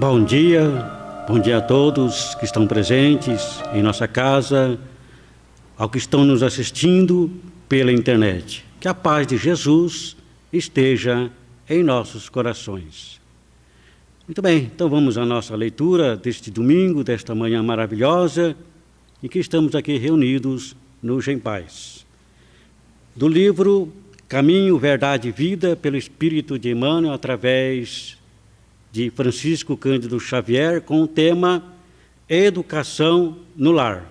Bom dia a todos que estão presentes em nossa casa, ao que estão nos assistindo pela internet. Que a paz de Jesus esteja em nossos corações. Muito bem, então vamos à nossa leitura deste domingo, desta manhã maravilhosa, em que estamos aqui reunidos no Em Paz. Do livro Caminho, Verdade e Vida, pelo Espírito de Emmanuel, através de Francisco Cândido Xavier, com o tema Educação no Lar.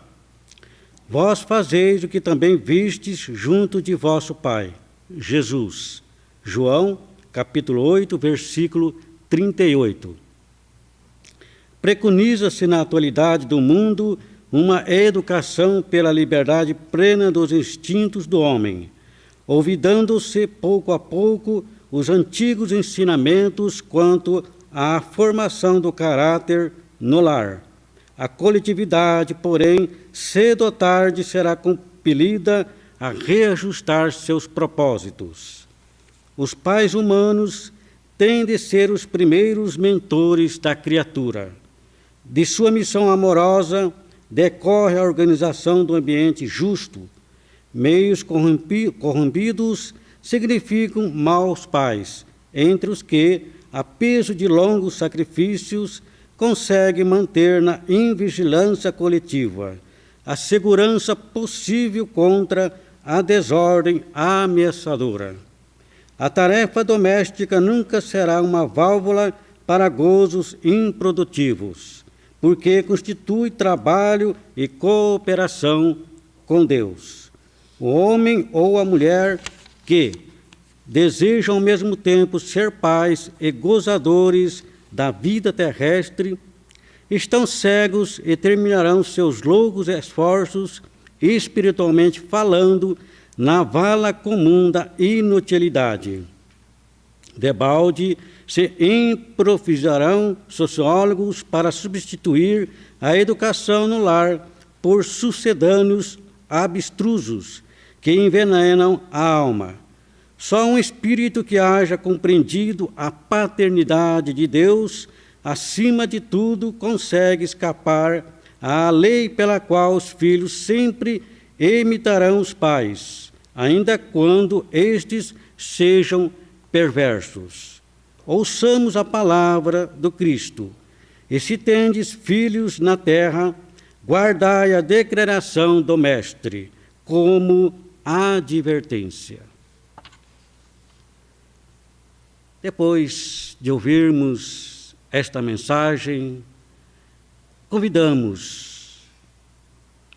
Vós fazeis o que também vistes junto de vosso Pai, Jesus. João, capítulo 8, versículo 38. Preconiza-se na atualidade do mundo uma educação pela liberdade plena dos instintos do homem, olvidando-se pouco a pouco os antigos ensinamentos quanto à formação do caráter no lar. A coletividade, porém, cedo ou tarde será compelida a reajustar seus propósitos. Os pais humanos têm de ser os primeiros mentores da criatura. De sua missão amorosa decorre a organização do ambiente justo. Meios corrompidos significam maus pais, entre os que, a peso de longos sacrifícios, consegue manter na invigilância coletiva a segurança possível contra a desordem ameaçadora. A tarefa doméstica nunca será uma válvula para gozos improdutivos, porque constitui trabalho e cooperação com Deus. O homem ou a mulher que desejam ao mesmo tempo ser pais e gozadores da vida terrestre, estão cegos e terminarão seus longos esforços, espiritualmente falando, na vala comum da inutilidade. Debalde se improvisarão sociólogos para substituir a educação no lar por sucedâneos abstrusos que envenenam a alma. Só um espírito que haja compreendido a paternidade de Deus, acima de tudo, consegue escapar à lei pela qual os filhos sempre imitarão os pais, ainda quando estes sejam perversos. Ouçamos a palavra do Cristo. E se tendes filhos na terra, guardai a declaração do Mestre, como advertência. Depois de ouvirmos esta mensagem, convidamos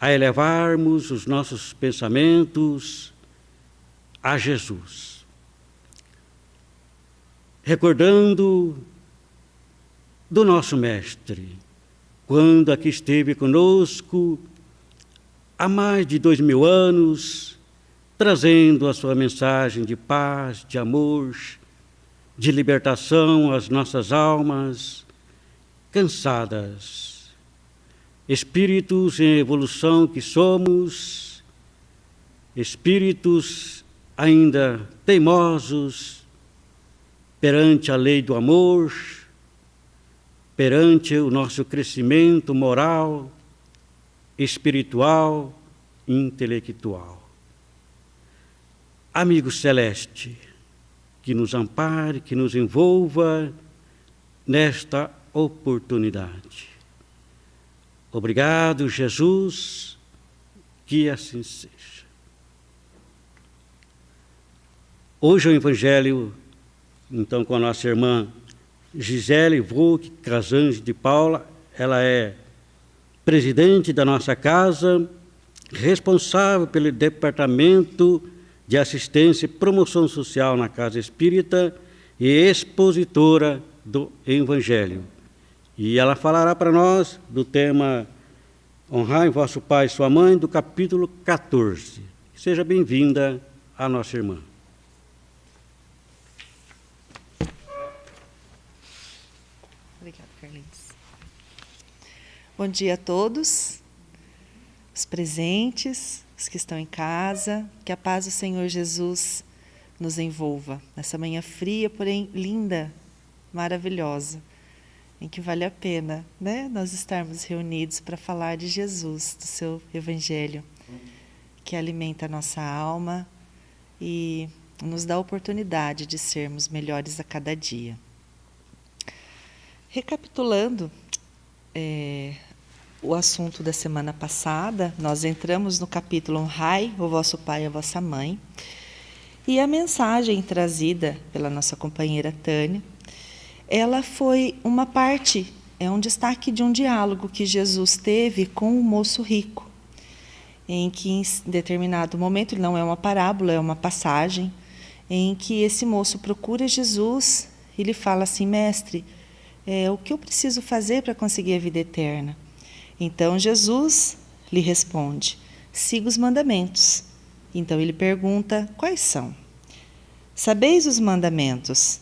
a elevarmos os nossos pensamentos a Jesus, recordando do nosso Mestre, quando aqui esteve conosco há mais de 2000 anos, trazendo a sua mensagem de paz, de amor, de libertação às nossas almas cansadas, espíritos em evolução que somos, espíritos ainda teimosos perante a lei do amor, perante o nosso crescimento moral, espiritual, intelectual. Amigo celeste, que nos ampare, que nos envolva nesta oportunidade. Obrigado, Jesus, que assim seja. Hoje o Evangelho, então, com a nossa irmã Gisele Volk Casange de Paula, ela é presidente da nossa casa, responsável pelo departamento de assistência e promoção social na Casa Espírita e expositora do Evangelho. E ela falará para nós do tema Honrai vosso pai e sua mãe, do capítulo 14. Seja bem-vinda a nossa irmã. Obrigada, Carlinhos. Bom dia a todos, os presentes, os que estão em casa, que a paz do Senhor Jesus nos envolva nessa manhã fria, porém linda, maravilhosa. em que vale a pena, né, nós estarmos reunidos para falar de Jesus, do seu Evangelho, que alimenta a nossa alma e nos dá a oportunidade de sermos melhores a cada dia. Recapitulando o assunto da semana passada, nós entramos no capítulo Honrai o vosso pai e a vossa mãe, e a mensagem trazida pela nossa companheira Tânia, ela foi uma parte, um destaque de um diálogo que Jesus teve com o moço rico, em que em determinado momento, não é uma parábola, é uma passagem, em que esse moço procura Jesus e lhe fala assim: mestre, o que eu preciso fazer para conseguir a vida eterna? Então Jesus lhe responde: siga os mandamentos. Então ele pergunta: quais são? Sabeis os mandamentos: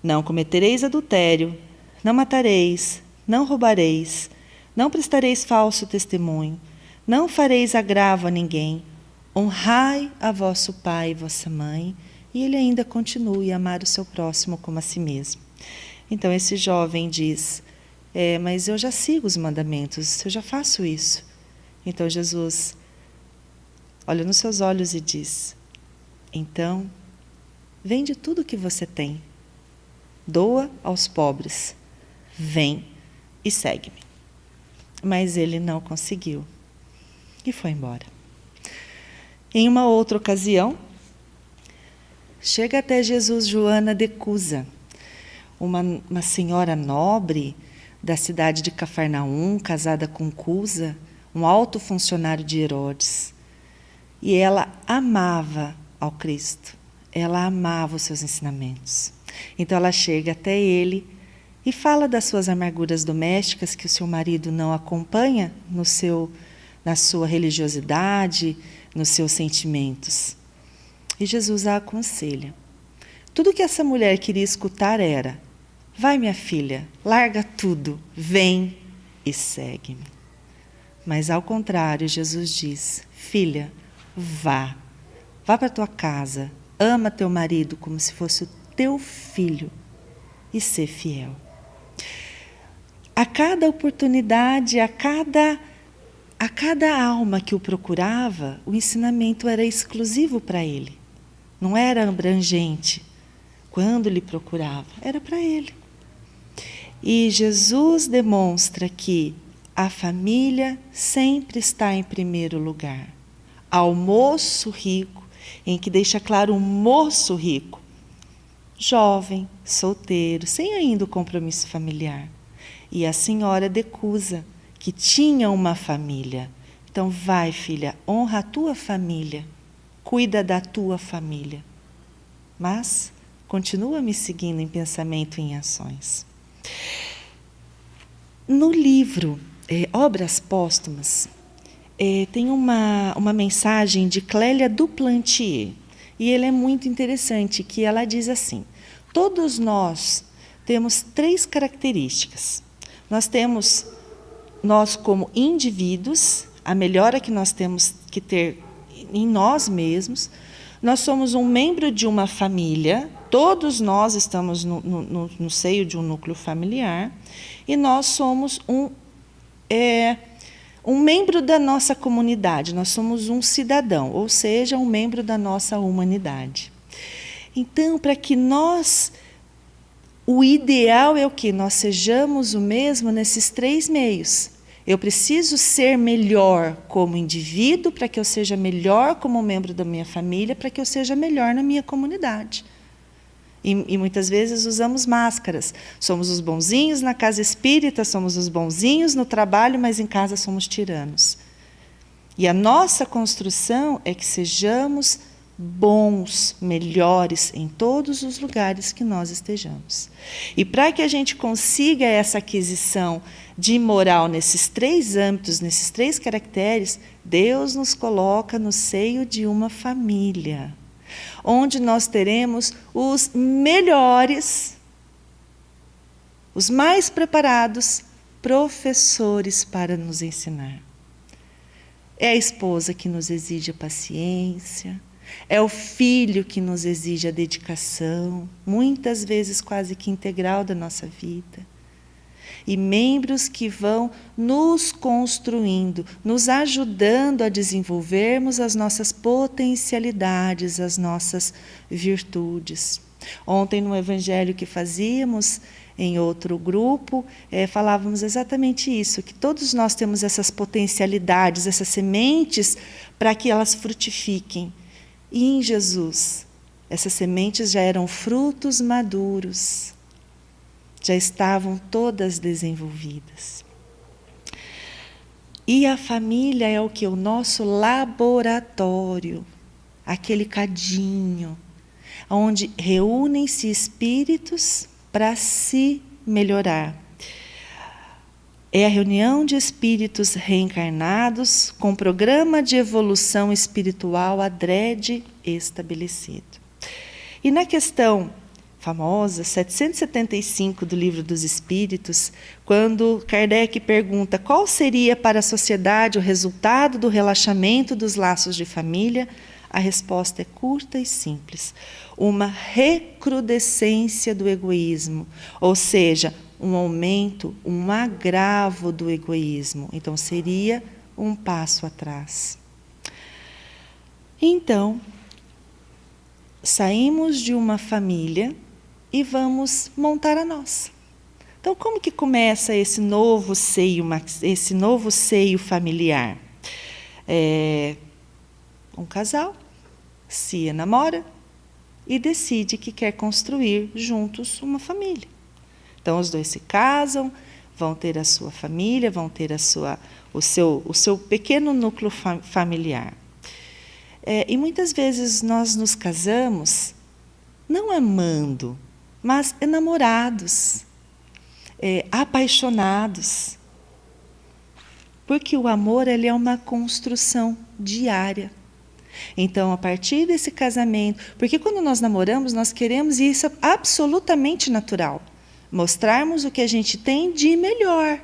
não cometereis adultério, não matareis, não roubareis, não prestareis falso testemunho, não fareis agravo a ninguém, honrai a vosso pai e vossa mãe. E ele ainda continua: amar o seu próximo como a si mesmo. Então esse jovem diz: mas eu já sigo os mandamentos, eu já faço isso. Então Jesus olha nos seus olhos e diz: então, vende tudo o que você tem, doa aos pobres, vem e segue-me. Mas ele não conseguiu e foi embora. Em uma outra ocasião, chega até Jesus Joana de Cusa, uma senhora nobre da cidade de Cafarnaum, casada com Cusa, um alto funcionário de Herodes. E ela amava ao Cristo, ela amava os seus ensinamentos. Então ela chega até ele e fala das suas amarguras domésticas, que o seu marido não acompanha na sua religiosidade, nos seus sentimentos. E Jesus a aconselha. Tudo que essa mulher queria escutar era: vai, minha filha, larga tudo, vem e segue-me. Mas ao contrário, Jesus diz: filha, vá para tua casa, ama teu marido como se fosse o teu filho e ser fiel. A cada oportunidade, a cada alma que o procurava, o ensinamento era exclusivo para ele. Não era abrangente. Quando lhe procurava, era para ele. E Jesus demonstra que a família sempre está em primeiro lugar. Ao moço rico, em que deixa claro um moço rico, jovem, solteiro, sem ainda o compromisso familiar. E a senhora de Cusa, que tinha uma família. Então vai, filha, honra a tua família, cuida da tua família. Mas continua me seguindo em pensamento e em ações. No livro Obras Póstumas, tem uma mensagem de Clélia Duplantier, e ele é muito interessante, que ela diz assim: todos nós temos 3 características. Nós como indivíduos, a melhora que nós temos que ter em nós mesmos. Nós somos um membro de uma família, todos nós estamos no seio de um núcleo familiar, e nós somos um membro da nossa comunidade, nós somos um cidadão, ou seja, um membro da nossa humanidade. Então, para que o ideal é o quê? Nós sejamos o mesmo nesses 3 meios. Eu preciso ser melhor como indivíduo para que eu seja melhor como membro da minha família, para que eu seja melhor na minha comunidade. E muitas vezes usamos máscaras. Somos os bonzinhos na casa espírita, somos os bonzinhos no trabalho, mas em casa somos tiranos. E a nossa construção é que sejamos bons, melhores em todos os lugares que nós estejamos. E para que a gente consiga essa aquisição de moral nesses 3 âmbitos, nesses 3 caracteres, Deus nos coloca no seio de uma família, onde nós teremos os melhores, os mais preparados professores para nos ensinar. É a esposa que nos exige a paciência, é o filho que nos exige a dedicação, muitas vezes quase que integral da nossa vida. e membros que vão nos construindo, nos ajudando a desenvolvermos as nossas potencialidades, as nossas virtudes. Ontem, no evangelho que fazíamos, em outro grupo, falávamos exatamente isso, que todos nós temos essas potencialidades, essas sementes, para que elas frutifiquem. E em Jesus, essas sementes já eram frutos maduros, já estavam todas desenvolvidas. E a família é o que? O nosso laboratório, aquele cadinho, onde reúnem-se espíritos para se melhorar. É a reunião de espíritos reencarnados com programa de evolução espiritual adrede estabelecido. E na questão famosa 775 do Livro dos Espíritos, quando Kardec pergunta qual seria para a sociedade o resultado do relaxamento dos laços de família, a resposta é curta e simples: uma recrudescência do egoísmo, ou seja, um aumento, um agravo do egoísmo. Então, seria um passo atrás. Então, saímos de uma família e vamos montar a nossa. Então, como que começa esse novo seio familiar? Um casal se enamora e decide que quer construir juntos uma família. Então, os dois se casam, vão ter a sua família, vão ter o seu pequeno núcleo familiar. E muitas vezes nós nos casamos não amando, mas enamorados, apaixonados. Porque o amor, ele é uma construção diária. Então, a partir desse casamento, porque quando nós namoramos, nós queremos, e isso é absolutamente natural, mostrarmos o que a gente tem de melhor.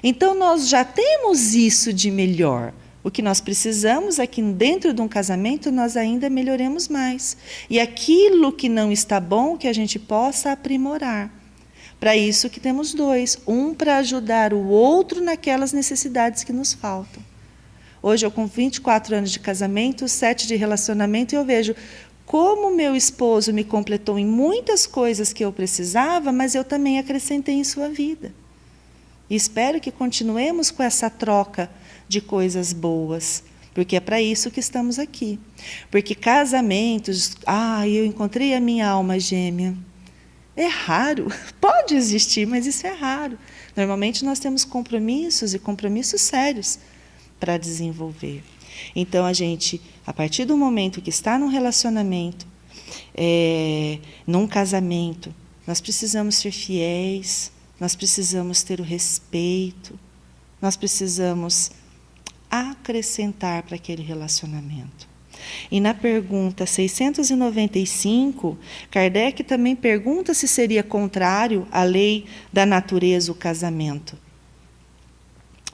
Então, nós já temos isso de melhor. O que nós precisamos é que dentro de um casamento nós ainda melhoremos mais. E aquilo que não está bom, que a gente possa aprimorar. Para isso que temos dois, um para ajudar o outro naquelas necessidades que nos faltam. Hoje eu com 24 anos de casamento, 7 de relacionamento, e eu vejo como meu esposo me completou em muitas coisas que eu precisava, mas eu também acrescentei em sua vida. E espero que continuemos com essa troca de coisas boas, porque é para isso que estamos aqui. Porque casamentos, eu encontrei a minha alma gêmea. É raro, pode existir, mas isso é raro. Normalmente nós temos compromissos e compromissos sérios para desenvolver. Então, a gente, a partir do momento que está num relacionamento, num casamento, nós precisamos ser fiéis, nós precisamos ter o respeito, nós precisamos acrescentar para aquele relacionamento. E na pergunta 695, Kardec também pergunta se seria contrário à lei da natureza o casamento.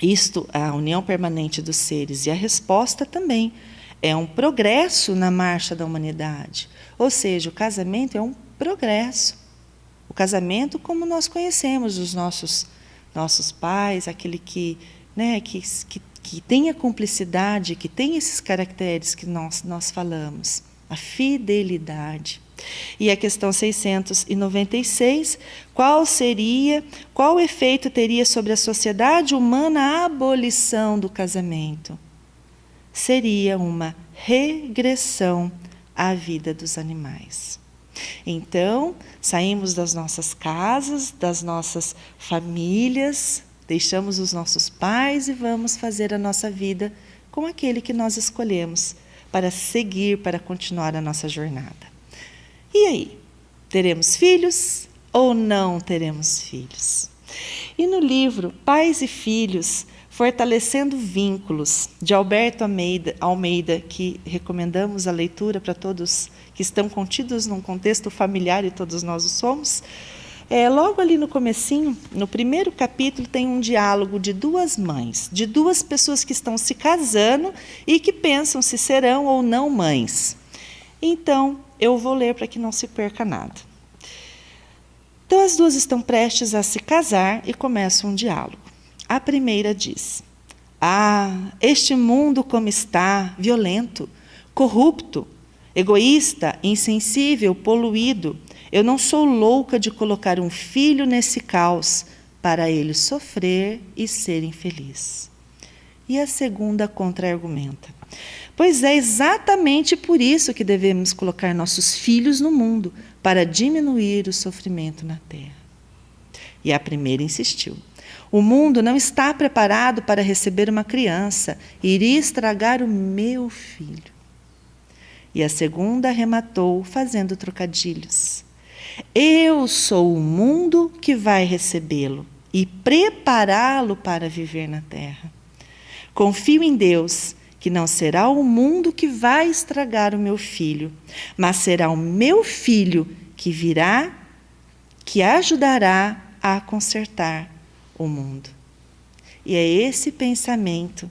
Isto, a união permanente dos seres. E a resposta também é um progresso na marcha da humanidade. Ou seja, o casamento é um progresso. O casamento como nós conhecemos os nossos pais, aquele que tem a cumplicidade, que tem esses caracteres que nós falamos, a fidelidade. E a questão 696, qual efeito teria sobre a sociedade humana a abolição do casamento? Seria uma regressão à vida dos animais. Então, saímos das nossas casas, das nossas famílias, deixamos os nossos pais e vamos fazer a nossa vida com aquele que nós escolhemos para seguir, para continuar a nossa jornada. E aí? Teremos filhos ou não teremos filhos? E no livro Pais e Filhos, Fortalecendo Vínculos, de Alberto Almeida, que recomendamos a leitura para todos que estão contidos num contexto familiar, e todos nós o somos, logo ali no comecinho, no primeiro capítulo, tem um diálogo de duas mães, de duas pessoas que estão se casando e que pensam se serão ou não mães. Então, eu vou ler para que não se perca nada. Então, as duas estão prestes a se casar e começam um diálogo. A primeira diz: "Ah, este mundo como está, violento, corrupto, egoísta, insensível, poluído. Eu não sou louca de colocar um filho nesse caos para ele sofrer e ser infeliz." E a segunda contra-argumenta: "Pois é exatamente por isso que devemos colocar nossos filhos no mundo, para diminuir o sofrimento na terra." E a primeira insistiu: "O mundo não está preparado para receber uma criança, iria estragar o meu filho." E a segunda arrematou, fazendo trocadilhos: "Eu sou o mundo que vai recebê-lo e prepará-lo para viver na terra. Confio em Deus, que não será o mundo que vai estragar o meu filho, mas será o meu filho que virá, que ajudará a consertar o mundo." E é esse pensamento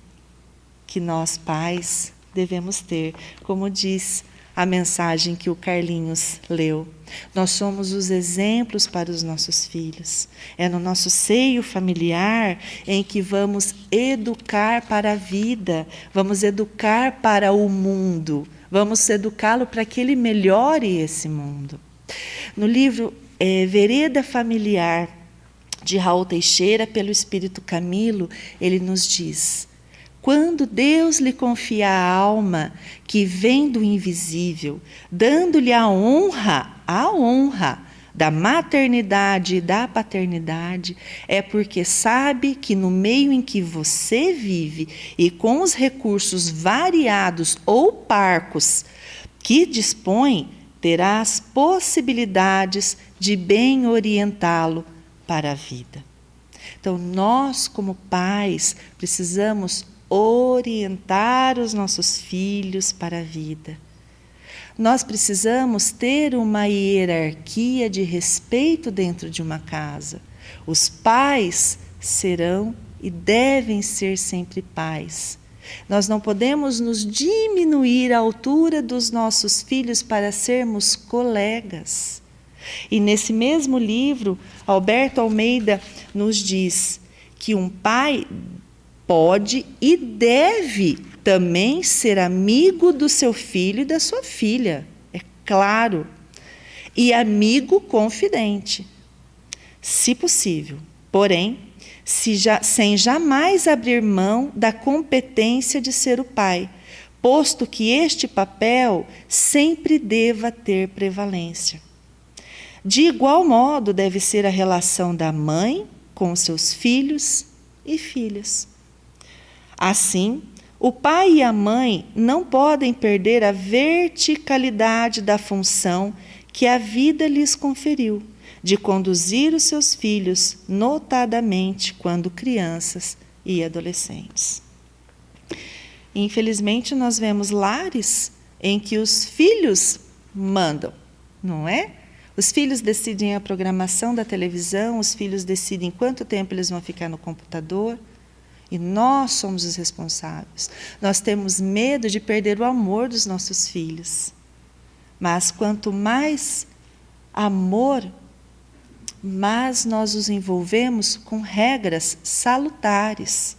que nós, pais, devemos ter, como diz a mensagem que o Carlinhos leu. Nós somos os exemplos para os nossos filhos. É no nosso seio familiar em que vamos educar para a vida, vamos educar para o mundo, vamos educá-lo para que ele melhore esse mundo. No livro Vereda Familiar, de Raul Teixeira, pelo Espírito Camilo, ele nos diz: "Quando Deus lhe confia a alma que vem do invisível, dando-lhe a honra da maternidade e da paternidade, é porque sabe que no meio em que você vive e com os recursos variados ou parcos que dispõe, terá as possibilidades de bem orientá-lo para a vida." Então, nós, como pais, precisamos orientar os nossos filhos para a vida. Nós precisamos ter uma hierarquia de respeito dentro de uma casa. Os pais serão e devem ser sempre pais. Nós não podemos nos diminuir à altura dos nossos filhos para sermos colegas. E nesse mesmo livro, Alberto Almeida nos diz que um pai pode e deve também ser amigo do seu filho e da sua filha, é claro, e amigo confidente, se possível, porém, sem jamais abrir mão da competência de ser o pai, posto que este papel sempre deva ter prevalência. De igual modo deve ser a relação da mãe com seus filhos e filhas. Assim, o pai e a mãe não podem perder a verticalidade da função que a vida lhes conferiu, de conduzir os seus filhos, notadamente quando crianças e adolescentes. Infelizmente, nós vemos lares em que os filhos mandam, não é? Os filhos decidem a programação da televisão, os filhos decidem quanto tempo eles vão ficar no computador. E nós somos os responsáveis. Nós temos medo de perder o amor dos nossos filhos. Mas quanto mais amor, mais nós os envolvemos com regras salutares.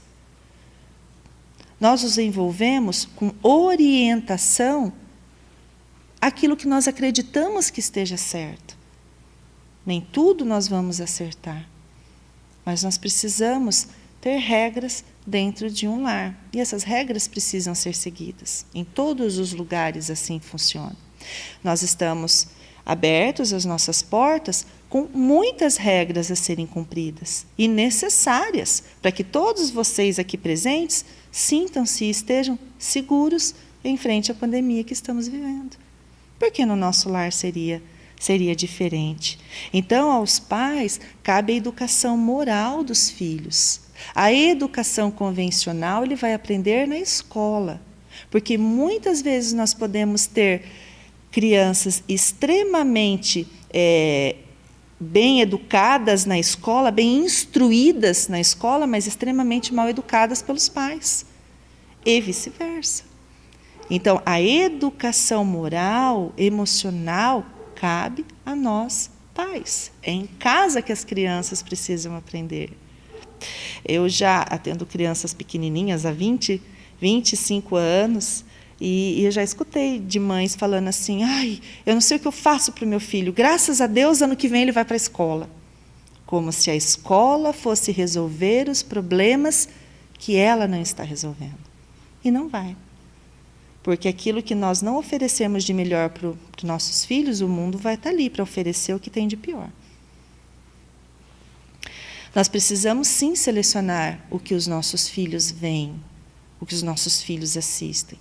Nós os envolvemos com orientação àquilo que nós acreditamos que esteja certo. Nem tudo nós vamos acertar. Mas nós precisamos ter regras dentro de um lar. E essas regras precisam ser seguidas. Em todos os lugares assim funciona. Nós estamos abertos às nossas portas com muitas regras a serem cumpridas e necessárias para que todos vocês aqui presentes sintam-se e estejam seguros em frente à pandemia que estamos vivendo. Porque no nosso lar seria diferente. Então, aos pais cabe a educação moral dos filhos. A educação convencional ele vai aprender na escola, porque muitas vezes nós podemos ter crianças extremamente bem educadas na escola, bem instruídas na escola, mas extremamente mal educadas pelos pais, e vice-versa. Então, a educação moral, emocional, cabe a nós, pais. É em casa que as crianças precisam aprender. Eu já atendo crianças pequenininhas há 25 anos, e eu já escutei de mães falando assim: ai, eu não sei o que eu faço para o meu filho, graças a Deus, ano que vem ele vai para a escola. Como se a escola fosse resolver os problemas que ela não está resolvendo. E não vai. Porque aquilo que nós não oferecemos de melhor para os nossos filhos, o mundo vai estar ali para oferecer o que tem de pior. Nós precisamos, sim, selecionar o que os nossos filhos veem, o que os nossos filhos assistem.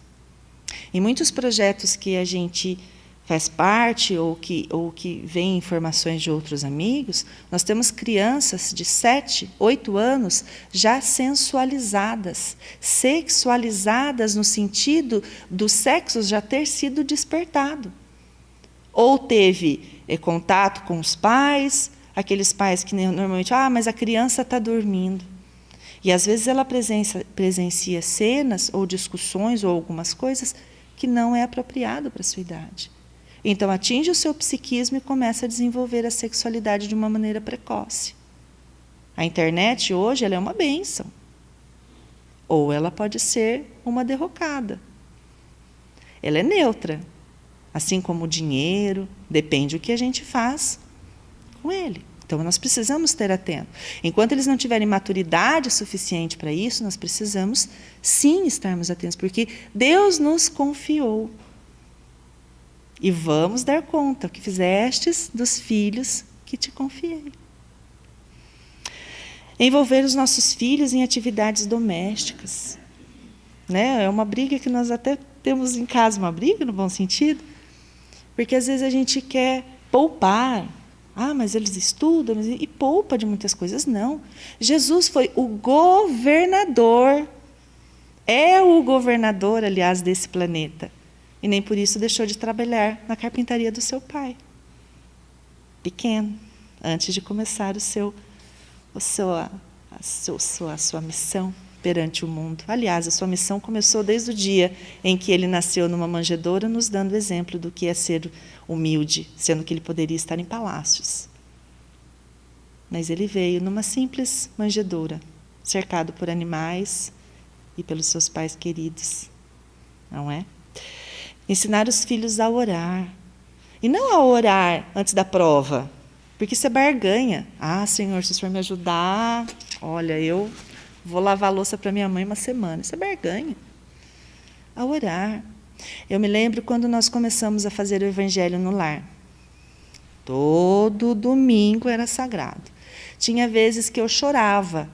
Em muitos projetos que a gente faz parte ou que vem informações de outros amigos, nós temos crianças de 7, 8 anos já sensualizadas, sexualizadas no sentido do sexo já ter sido despertado. Ou teve contato com os pais, aqueles pais que normalmente, mas a criança está dormindo. E às vezes ela presencia cenas ou discussões ou algumas coisas que não é apropriado para a sua idade. Então atinge o seu psiquismo e começa a desenvolver a sexualidade de uma maneira precoce. A internet hoje ela é uma bênção. Ou ela pode ser uma derrocada. Ela é neutra. Assim como o dinheiro, depende do que a gente faz com ele. Então, nós precisamos ter atento. Enquanto eles não tiverem maturidade suficiente para isso, nós precisamos, sim, estarmos atentos, porque Deus nos confiou. E vamos dar conta, o que fizestes dos filhos que te confiei. Envolver os nossos filhos em atividades domésticas. Né? É uma briga que nós até temos em casa, uma briga no bom sentido, porque às vezes a gente quer poupar. Mas eles estudam e poupa de muitas coisas. Não. Jesus foi o governador. É o governador, aliás, desse planeta. E nem por isso deixou de trabalhar na carpintaria do seu pai. Pequeno, antes de começar a sua missão perante o mundo. Aliás, a sua missão começou desde o dia em que ele nasceu numa manjedoura, nos dando exemplo do que é ser humilde, sendo que ele poderia estar em palácios. Mas ele veio numa simples manjedoura, cercado por animais e pelos seus pais queridos. Não é? Ensinar os filhos a orar. E não a orar antes da prova, porque isso é barganha. Senhor, se o Senhor me ajudar, olha, eu vou lavar a louça para minha mãe uma semana. Isso é barganha. A orar. Eu me lembro quando nós começamos a fazer o Evangelho no lar. Todo domingo era sagrado. Tinha vezes que eu chorava,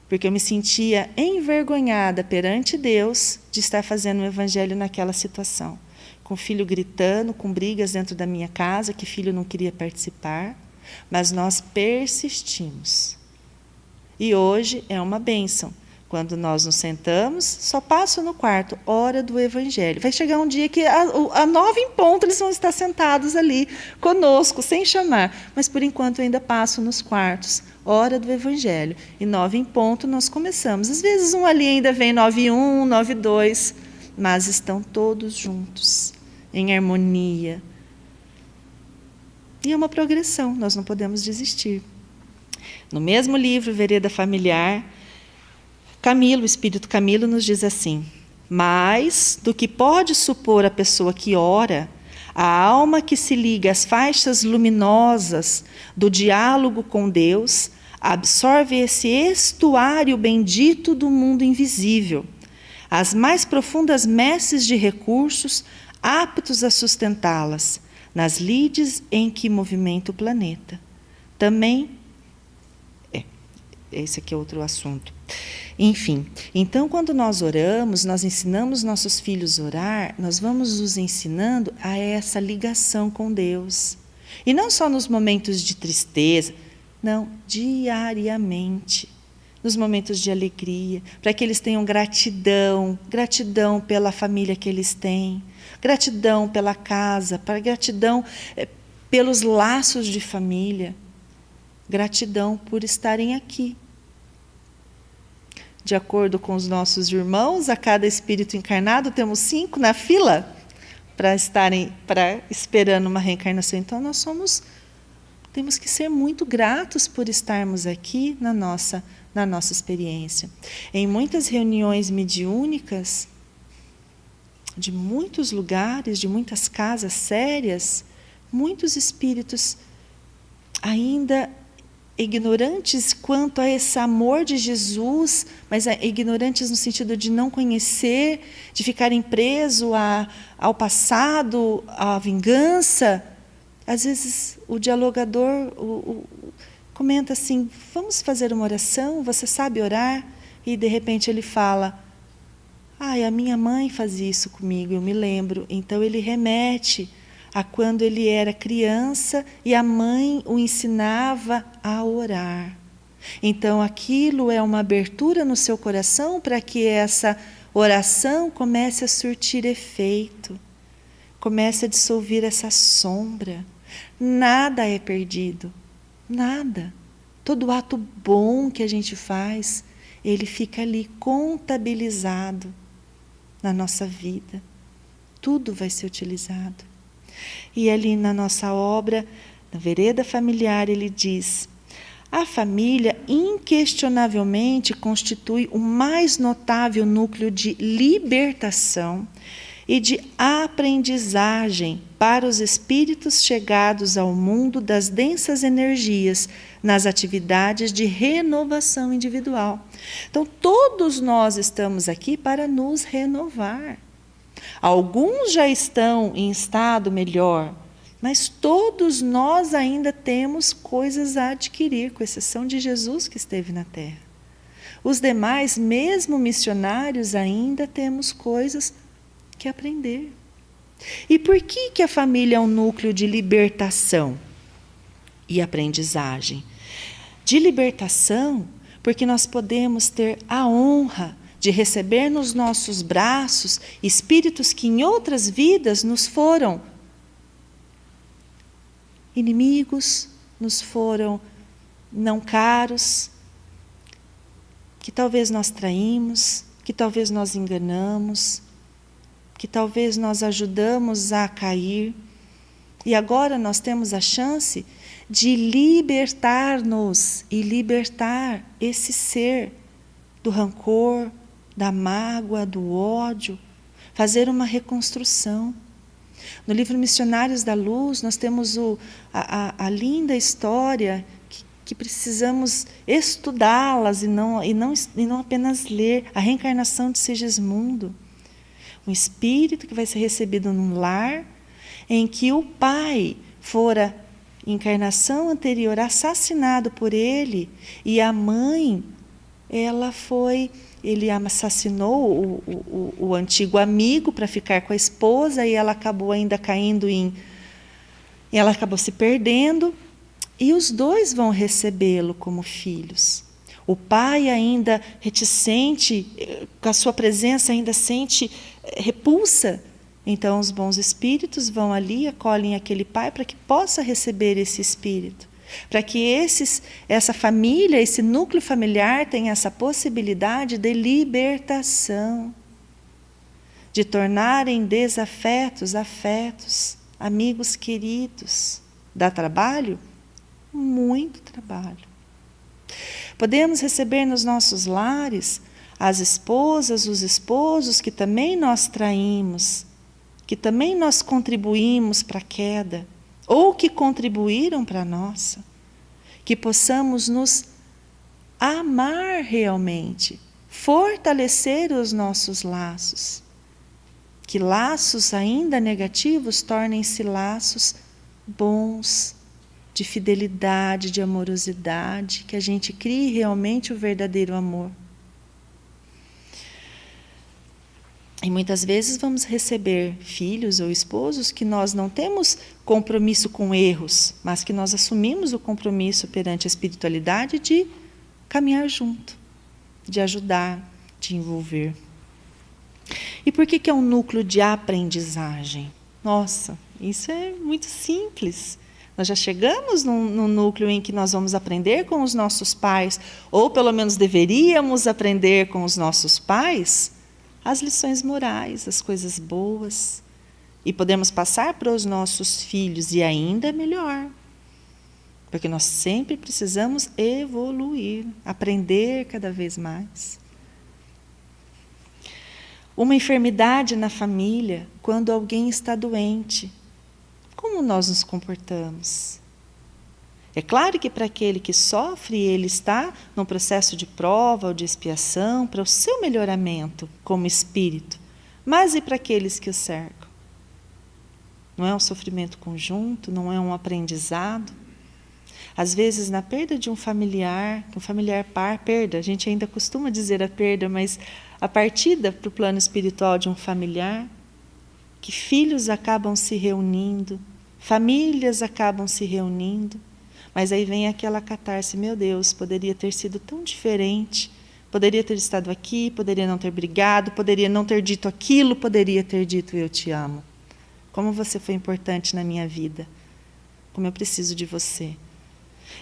porque eu me sentia envergonhada perante Deus de estar fazendo o Evangelho naquela situação. Com o filho gritando, com brigas dentro da minha casa, que filho não queria participar, mas nós persistimos. E hoje é uma bênção. Quando nós nos sentamos, só passo no quarto, hora do Evangelho. Vai chegar um dia que a 9 em ponto eles vão estar sentados ali conosco, sem chamar. Mas, por enquanto, eu ainda passo nos quartos, hora do Evangelho. E 9 em ponto nós começamos. Às vezes um ali ainda vem 9:1, 9:2, mas estão todos juntos, em harmonia. E é uma progressão, nós não podemos desistir. No mesmo livro, Vereda Familiar, Camilo, o Espírito Camilo, nos diz assim: mais do que pode supor a pessoa que ora, a alma que se liga às faixas luminosas do diálogo com Deus absorve esse estuário bendito do mundo invisível, as mais profundas messes de recursos aptos a sustentá-las, nas lides em que movimenta o planeta. Também, esse aqui é outro assunto. Enfim, então quando nós oramos, nós ensinamos nossos filhos a orar, nós vamos os ensinando a essa ligação com Deus. E não só nos momentos de tristeza, não, diariamente. Nos momentos de alegria, para que eles tenham gratidão pela família que eles têm, gratidão pela casa, gratidão pelos laços de família, gratidão por estarem aqui. De acordo com os nossos irmãos, a cada espírito encarnado temos 5 na fila para esperando uma reencarnação. Então nós somos temos que ser muito gratos por estarmos aqui na nossa experiência. Em muitas reuniões mediúnicas, de muitos lugares, de muitas casas sérias, muitos espíritos ainda ignorantes quanto a esse amor de Jesus, mas ignorantes no sentido de não conhecer, de ficarem presos ao passado, à vingança. Às vezes o dialogador comenta assim, vamos fazer uma oração, você sabe orar? E de repente ele fala, a minha mãe fazia isso comigo, eu me lembro. Então ele remete a quando ele era criança e a mãe o ensinava a orar. Então aquilo é uma abertura no seu coração para que essa oração comece a surtir efeito, comece a dissolver essa sombra. Nada é perdido, nada. Todo ato bom que a gente faz, ele fica ali contabilizado na nossa vida. Tudo vai ser utilizado. E ali na nossa obra, na Vereda Familiar, ele diz: a família inquestionavelmente constitui o mais notável núcleo de libertação e de aprendizagem para os espíritos chegados ao mundo das densas energias nas atividades de renovação individual. Então, todos nós estamos aqui para nos renovar. Alguns já estão em estado melhor, mas todos nós ainda temos coisas a adquirir, com exceção de Jesus que esteve na Terra. Os demais, mesmo missionários, ainda temos coisas que aprender. E por que a família é um núcleo de libertação e aprendizagem? De libertação, porque nós podemos ter a honra de receber nos nossos braços espíritos que em outras vidas nos foram inimigos, nos foram não caros, que talvez nós traímos, que talvez nós enganamos, que talvez nós ajudamos a cair. E agora nós temos a chance de libertar-nos e libertar esse ser do rancor, da mágoa, do ódio, fazer uma reconstrução. No livro Missionários da Luz, nós temos a linda história que precisamos estudá-las e não apenas ler, a reencarnação de Sigismundo. Um espírito que vai ser recebido num lar em que o pai fora, em encarnação anterior, assassinado por ele, e a mãe, ele assassinou o antigo amigo para ficar com a esposa, e ela acabou ainda caindo ela acabou se perdendo, e os dois vão recebê-lo como filhos. O pai ainda reticente, com a sua presença ainda sente repulsa. Então os bons espíritos vão ali, acolhem aquele pai para que possa receber esse espírito. Para que essa família, esse núcleo familiar tenha essa possibilidade de libertação. De tornarem desafetos, afetos, amigos queridos. Dá trabalho? Muito trabalho. Podemos receber nos nossos lares as esposas, os esposos que também nós traímos, que também nós contribuímos para a queda, ou que contribuíram para a nossa. Que possamos nos amar realmente, fortalecer os nossos laços. Que laços ainda negativos tornem-se laços bons, de fidelidade, de amorosidade, que a gente crie realmente o verdadeiro amor. E muitas vezes vamos receber filhos ou esposos que nós não temos compromisso com erros, mas que nós assumimos o compromisso perante a espiritualidade de caminhar junto, de ajudar, de envolver. E por que é um núcleo de aprendizagem? Nossa, isso é muito simples. Nós já chegamos num núcleo em que nós vamos aprender com os nossos pais, ou pelo menos deveríamos aprender com os nossos pais, as lições morais, as coisas boas. E podemos passar para os nossos filhos, e ainda melhor, Porque nós sempre precisamos evoluir, aprender cada vez mais. Uma enfermidade na família, quando alguém está doente, como nós nos comportamos? É claro que para aquele que sofre, ele está num processo de prova ou de expiação para o seu melhoramento como espírito. Mas e para aqueles que o cercam? Não é um sofrimento conjunto, não é um aprendizado? Às vezes, na perda de um familiar perda, a gente ainda costuma dizer a perda, mas a partida para o plano espiritual de um familiar, que filhos acabam se reunindo, famílias acabam se reunindo, mas aí vem aquela catarse, meu Deus, poderia ter sido tão diferente, poderia ter estado aqui, poderia não ter brigado, poderia não ter dito aquilo, poderia ter dito eu te amo. Como você foi importante na minha vida, como eu preciso de você.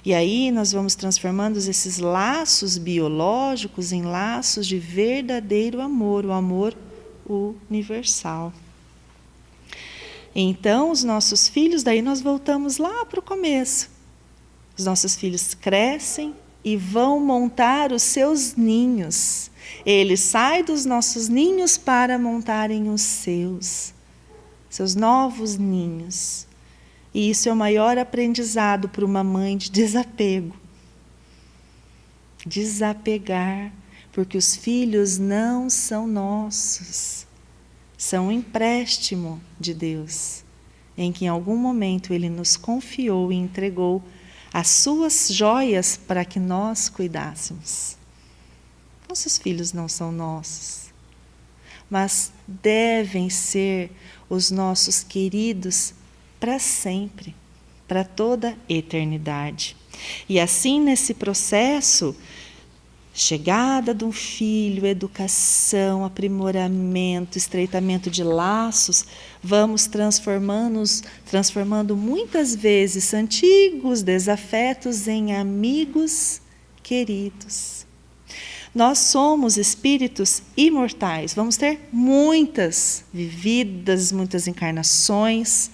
E aí nós vamos transformando esses laços biológicos em laços de verdadeiro amor, o amor universal. Então, os nossos filhos, daí nós voltamos lá para o começo. Os nossos filhos crescem e vão montar os seus ninhos. Eles saem dos nossos ninhos para montarem os seus novos ninhos. E isso é o maior aprendizado para uma mãe de desapego. Desapegar, porque os filhos não são nossos. São um empréstimo de Deus, em que em algum momento Ele nos confiou e entregou as suas joias para que nós cuidássemos. Nossos filhos não são nossos, mas devem ser os nossos queridos para sempre, para toda a eternidade. E assim, nesse processo, chegada de um filho, educação, aprimoramento, estreitamento de laços, vamos transformando muitas vezes antigos desafetos em amigos queridos. Nós somos espíritos imortais, vamos ter muitas vividas, muitas encarnações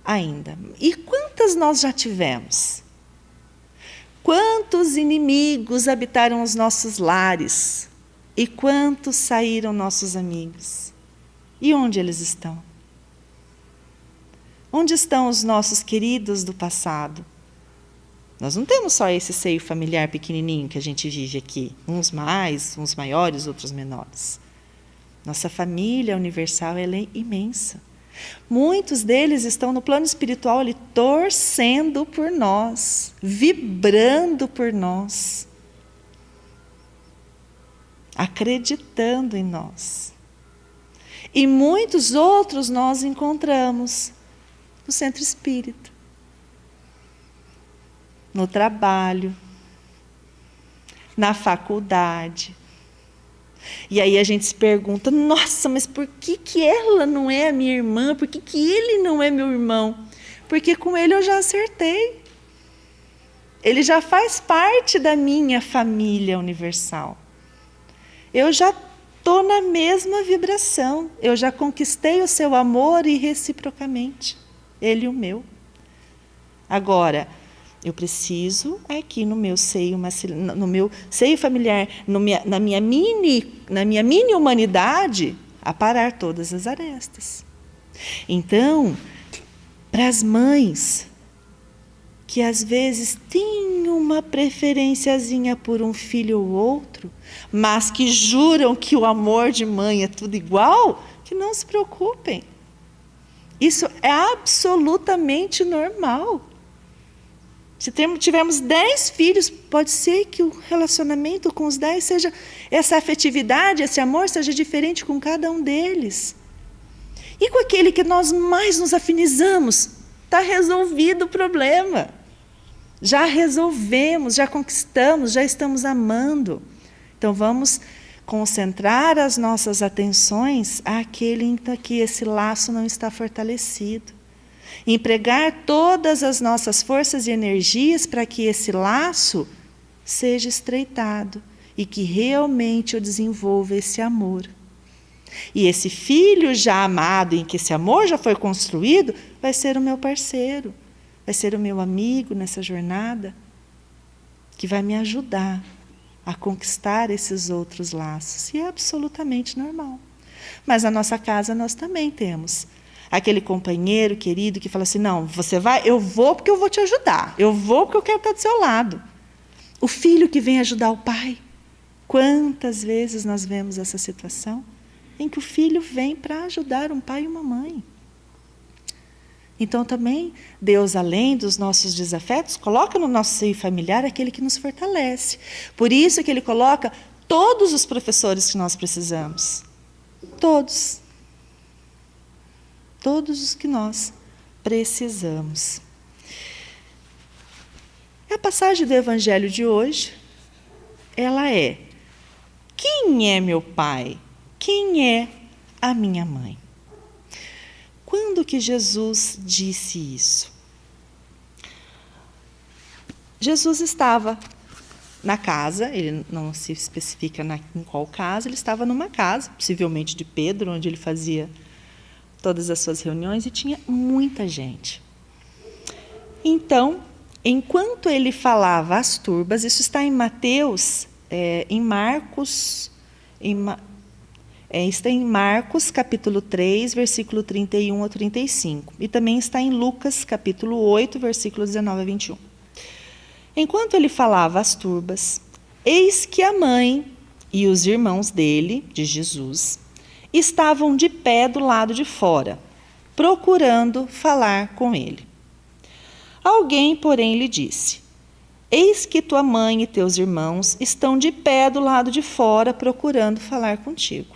ainda. E quantas nós já tivemos? Quantos inimigos habitaram os nossos lares? E quantos saíram nossos amigos? E onde eles estão? Onde estão os nossos queridos do passado? Nós não temos só esse seio familiar pequenininho que a gente vive aqui. Uns mais, uns maiores, outros menores. Nossa família universal, ela é imensa. Muitos deles estão no plano espiritual ali, torcendo por nós, vibrando por nós, acreditando em nós. E muitos outros nós encontramos no centro espírita, no trabalho, na faculdade. E aí a gente se pergunta, nossa, mas por que ela não é a minha irmã? Por que ele não é meu irmão? Porque com ele eu já acertei. Ele já faz parte da minha família universal. Eu já estou na mesma vibração. Eu já conquistei o seu amor e reciprocamente. Ele o meu. Agora, eu preciso aqui no meu seio familiar, na minha mini humanidade, aparar todas as arestas. Então, para as mães que às vezes têm uma preferenciazinha por um filho ou outro, mas que juram que o amor de mãe é tudo igual, que não se preocupem. Isso é absolutamente normal. Se tivermos 10 filhos, pode ser que o relacionamento com os 10 seja, essa afetividade, esse amor seja diferente com cada um deles. E com aquele que nós mais nos afinizamos, está resolvido o problema. Já resolvemos, já conquistamos, já estamos amando. Então vamos concentrar as nossas atenções àquele em que esse laço não está fortalecido. Empregar todas as nossas forças e energias para que esse laço seja estreitado e que realmente eu desenvolva esse amor. E esse filho já amado, em que esse amor já foi construído, vai ser o meu parceiro, vai ser o meu amigo nessa jornada, que vai me ajudar a conquistar esses outros laços. E é absolutamente normal. Mas na nossa casa nós também temos aquele companheiro querido que fala assim, não, você vai, eu vou porque eu vou te ajudar, eu vou porque eu quero estar do seu lado. O filho que vem ajudar o pai. Quantas vezes nós vemos essa situação em que o filho vem para ajudar um pai e uma mãe? Então também Deus, além dos nossos desafetos, coloca no nosso seio familiar aquele que nos fortalece. Por isso que Ele coloca todos os professores que nós precisamos. Todos. Todos os que nós precisamos. A passagem do Evangelho de hoje, ela é: quem é meu pai? Quem é a minha mãe? Quando que Jesus disse isso? Jesus estava na casa, ele não se especifica em qual casa, ele estava numa casa, possivelmente de Pedro, onde ele fazia todas as suas reuniões, e tinha muita gente. Então, enquanto ele falava às turbas, isso está em Mateus, em Marcos, está em Marcos, capítulo 3, versículo 31 a 35. E também está em Lucas, capítulo 8, versículo 19 a 21. Enquanto ele falava às turbas, eis que a mãe e os irmãos dele, de Jesus, estavam de pé do lado de fora, procurando falar com ele. Alguém, porém, lhe disse: eis que tua mãe e teus irmãos estão de pé do lado de fora, procurando falar contigo.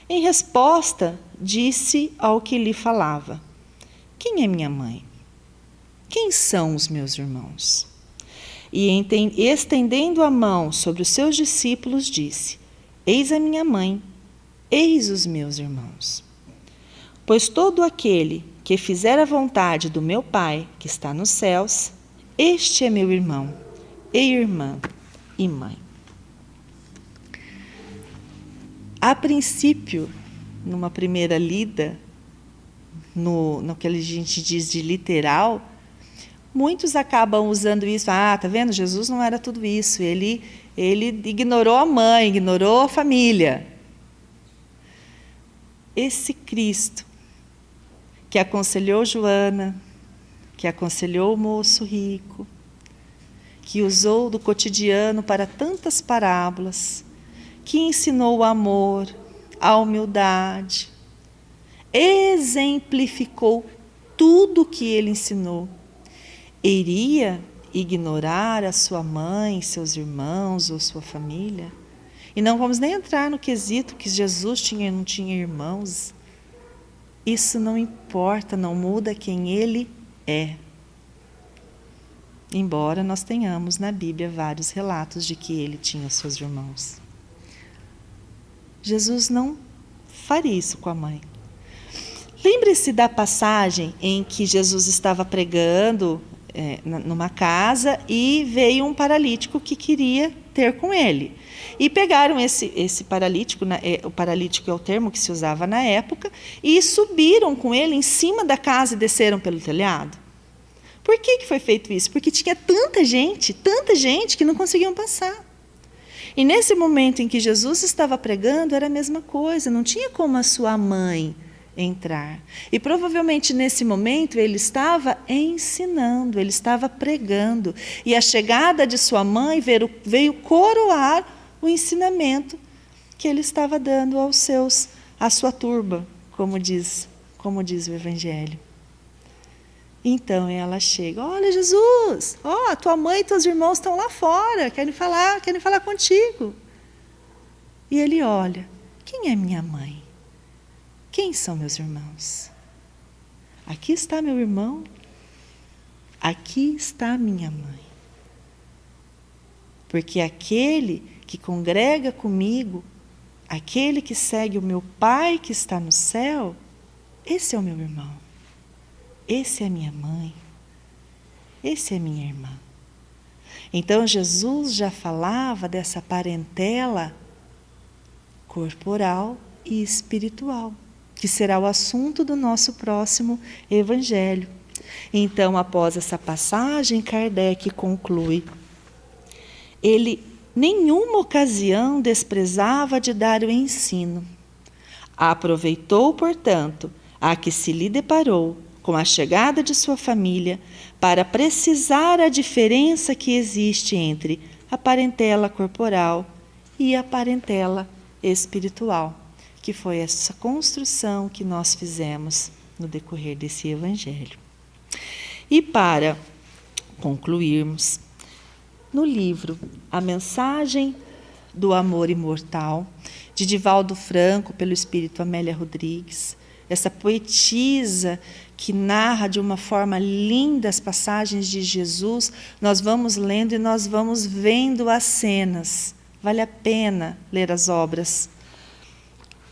Em resposta, disse ao que lhe falava: quem é minha mãe? Quem são os meus irmãos? E estendendo a mão sobre os seus discípulos, disse: eis a minha mãe, eis os meus irmãos. Pois todo aquele que fizer a vontade do meu Pai, que está nos céus, este é meu irmão, e irmã, e mãe. A princípio, numa primeira lida, no que a gente diz de literal, muitos acabam usando isso. Ah, tá vendo? Jesus não era tudo isso. Ele ignorou a mãe, ignorou a família. Esse Cristo que aconselhou Joana, que aconselhou o moço rico, que usou do cotidiano para tantas parábolas, que ensinou o amor, a humildade, exemplificou tudo o que ele ensinou. Iria ignorar a sua mãe, seus irmãos ou sua família? E não vamos nem entrar no quesito que Jesus tinha ou não tinha irmãos. Isso não importa, não muda quem ele é. Embora nós tenhamos na Bíblia vários relatos de que ele tinha seus irmãos. Jesus não faria isso com a mãe. Lembre-se da passagem em que Jesus estava pregando numa casa e veio um paralítico que queria ter com ele. E pegaram esse paralítico, o paralítico é o termo que se usava na época, e subiram com ele em cima da casa e desceram pelo telhado. Por que foi feito isso? Porque tinha tanta gente que não conseguiam passar. E nesse momento em que Jesus estava pregando, era a mesma coisa, não tinha como a sua mãe entrar. E provavelmente nesse momento ele estava ensinando, ele estava pregando. E a chegada de sua mãe veio coroar o ensinamento que ele estava dando à sua turba, como diz o Evangelho. Então ela chega: olha, Jesus, tua mãe e teus irmãos estão lá fora, querem falar contigo. E ele olha: quem é minha mãe? Quem são meus irmãos? Aqui está meu irmão, aqui está minha mãe. Porque aquele que congrega comigo, aquele que segue o meu Pai que está no céu, esse é o meu irmão. Esse é minha mãe, esse é minha irmã. Então Jesus já falava dessa parentela corporal e espiritual, que será o assunto do nosso próximo evangelho, Então, após essa passagem, Kardec conclui: ele nenhuma ocasião desprezava de dar o ensino. Aproveitou, portanto, a que se lhe deparou com a chegada de sua família para precisar a diferença que existe entre a parentela corporal e a parentela espiritual, que foi essa construção que nós fizemos no decorrer desse evangelho. E para concluirmos, no livro A Mensagem do Amor Imortal, de Divaldo Franco, pelo espírito Amélia Rodrigues, essa poetisa que narra de uma forma linda as passagens de Jesus, nós vamos lendo e nós vamos vendo as cenas. Vale a pena ler as obras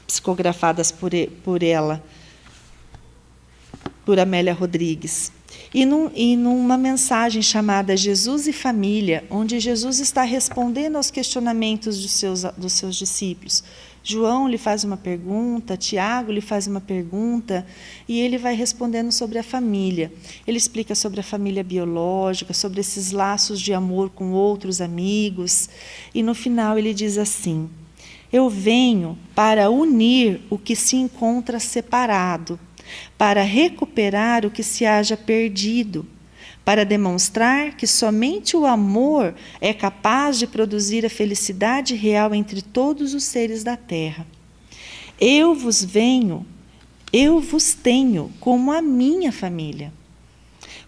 psicografadas por ela, por Amélia Rodrigues. E numa mensagem chamada Jesus e Família, onde Jesus está respondendo aos questionamentos dos seus discípulos. João lhe faz uma pergunta, Tiago lhe faz uma pergunta, e ele vai respondendo sobre a família. Ele explica sobre a família biológica, sobre esses laços de amor com outros amigos, e no final ele diz assim: eu venho para unir o que se encontra separado, para recuperar o que se haja perdido, para demonstrar que somente o amor é capaz de produzir a felicidade real entre todos os seres da terra. Eu vos tenho como a minha família.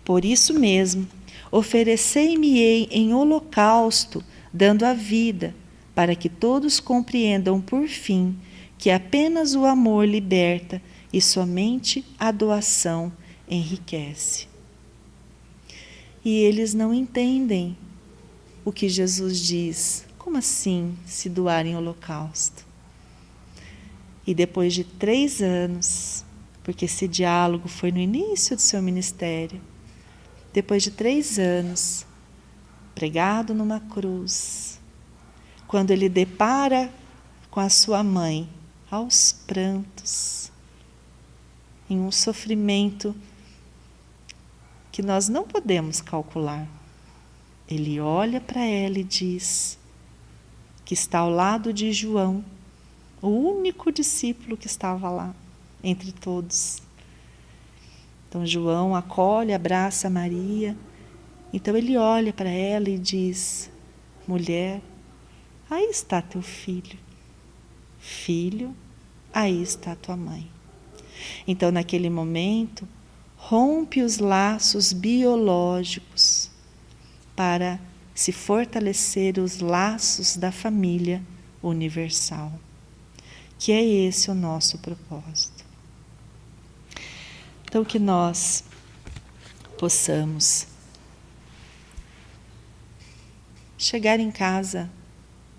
Por isso mesmo, oferecei-me-ei em holocausto, dando a vida, para que todos compreendam por fim que apenas o amor liberta e somente a doação enriquece. E eles não entendem o que Jesus diz. Como assim se doar em holocausto? E depois de 3 anos, porque esse diálogo foi no início do seu ministério, depois de 3 anos, pregado numa cruz, quando ele depara com a sua mãe, aos prantos, em um sofrimento que nós não podemos calcular. Ele olha para ela e diz que está ao lado de João, o único discípulo que estava lá, entre todos. Então João acolhe, abraça Maria. Então ele olha para ela e diz: mulher, aí está teu filho. Filho, aí está tua mãe. Então naquele momento, rompe os laços biológicos para se fortalecer os laços da família universal, que é esse o nosso propósito. Então, que nós possamos chegar em casa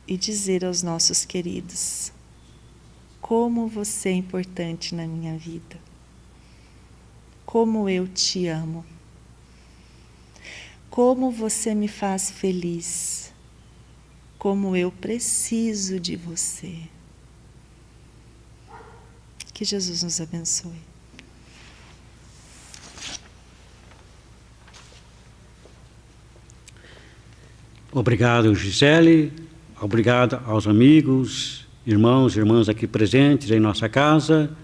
e dizer aos nossos queridos: como você é importante na minha vida. Como eu te amo. Como você me faz feliz. Como eu preciso de você. Que Jesus nos abençoe. Obrigado, Gisele. Obrigado aos amigos, irmãos e irmãs aqui presentes em nossa casa.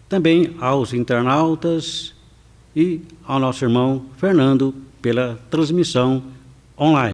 Também aos internautas e ao nosso irmão Fernando pela transmissão online.